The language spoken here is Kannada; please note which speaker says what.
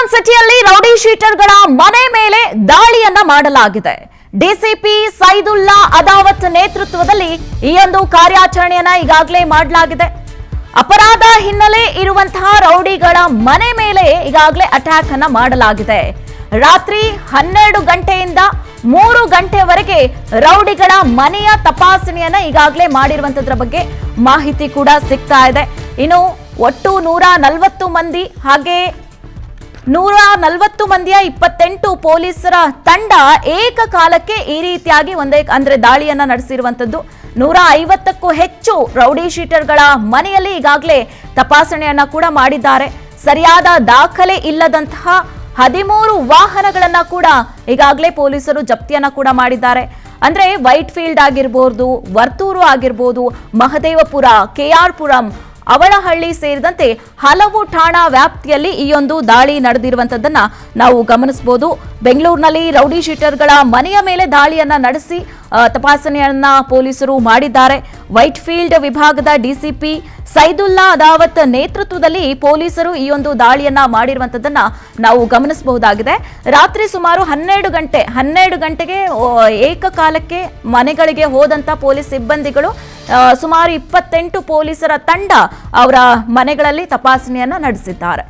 Speaker 1: ಬೆಂಗಳೂರು ಸಿಟಿಯಲ್ಲಿ ರೌಡಿ ಶೀಟರ್ಗಳ ಮನೆ ಮೇಲೆ ದಾಳಿಯನ್ನ ಮಾಡಲಾಗಿದೆ. ಡಿಸಿಪಿ ಸೈದುಲ್ಲಾ ಅದಾವತ್ ನೇತೃತ್ವದಲ್ಲಿ ಈ ಒಂದು ಕಾರ್ಯಾಚರಣೆಯನ್ನ ಈಗಾಗಲೇ ಮಾಡಲಾಗಿದೆ. ಅಪರಾಧ ಹಿನ್ನೆಲೆ ಇರುವಂತಹ ರೌಡಿಗಳ ಮನೆ ಮೇಲೆ ಈಗಾಗಲೇ ಅಟ್ಯಾಕ್ ಅನ್ನ ಮಾಡಲಾಗಿದೆ. ರಾತ್ರಿ 12 ಗಂಟೆಯಿಂದ 3 ಗಂಟೆವರೆಗೆ ರೌಡಿಗಳ ಮನೆಯ ತಪಾಸಣೆಯನ್ನ ಈಗಾಗಲೇ ಮಾಡಿರುವಂತದ್ರ ಬಗ್ಗೆ ಮಾಹಿತಿ ಕೂಡ ಸಿಗ್ತಾ ಇದೆ. ಇನ್ನು ಒಟ್ಟು 140 ಮಂದಿ ಹಾಗೆ 140 ಮಂದಿಯ 28 ಪೊಲೀಸರ ತಂಡ ಏಕಕಾಲಕ್ಕೆ ಈ ರೀತಿಯಾಗಿ ಅಂದ್ರೆ ದಾಳಿಯನ್ನ ನಡೆಸಿರುವಂತದ್ದು. 150ಕ್ಕೂ ಹೆಚ್ಚು ರೌಡಿ ಶೀಟರ್ಗಳ ಮನೆಯಲ್ಲಿ ಈಗಾಗಲೇ ತಪಾಸಣೆಯನ್ನ ಕೂಡ ಮಾಡಿದ್ದಾರೆ. ಸರಿಯಾದ ದಾಖಲೆ ಇಲ್ಲದಂತಹ 13 ವಾಹನಗಳನ್ನ ಕೂಡ ಈಗಾಗಲೇ ಪೊಲೀಸರು ಜಪ್ತಿಯನ್ನ ಕೂಡ ಮಾಡಿದ್ದಾರೆ. ಅಂದ್ರೆ ವೈಟ್ ಫೀಲ್ಡ್ ಆಗಿರಬಹುದು, ವರ್ತೂರು ಆಗಿರಬಹುದು, ಮಹದೇವಪುರ, ಕೆಆರ್ ಪುರಂ, ಅವಳಹಳ್ಳಿ ಸೇರಿದಂತೆ ಹಲವು ಠಾಣಾ ವ್ಯಾಪ್ತಿಯಲ್ಲಿ ಈ ಒಂದು ದಾಳಿ ನಡೆದಿರುವಂತದ್ದನ್ನ ನಾವು ಗಮನಿಸಬಹುದು. ಬೆಂಗಳೂರಿನಲ್ಲಿ ರೌಡಿ ಶೀಟರ್ಗಳ ಮನೆಯ ಮೇಲೆ ದಾಳಿಯನ್ನ ನಡೆಸಿ ತಪಾಸಣೆಯನ್ನ ಪೊಲೀಸರು ಮಾಡಿದ್ದಾರೆ. ವೈಟ್ ಫೀಲ್ಡ್ ವಿಭಾಗದ ಡಿಸಿಪಿ ಸೈದುಲ್ಲಾ ಅದಾವತ್ ನೇತೃತ್ವದಲ್ಲಿ ಪೊಲೀಸರು ಈ ಒಂದು ದಾಳಿಯನ್ನ ಮಾಡಿರುವಂತದ್ದನ್ನ ನಾವು ಗಮನಿಸಬಹುದಾಗಿದೆ. ರಾತ್ರಿ ಸುಮಾರು 12 ಗಂಟೆಗೆ ಏಕಕಾಲಕ್ಕೆ ಮನೆಗಳಿಗೆ ಹೋದಂತ ಪೊಲೀಸ್ ಸಿಬ್ಬಂದಿಗಳು ಸುಮಾರು 28 ಪೊಲೀಸರ ತಂಡ ಅವರ ಮನೆಗಳಲ್ಲಿ ತಪಾಸಣೆಯನ್ನ ನಡೆಸಿದ್ದಾರೆ.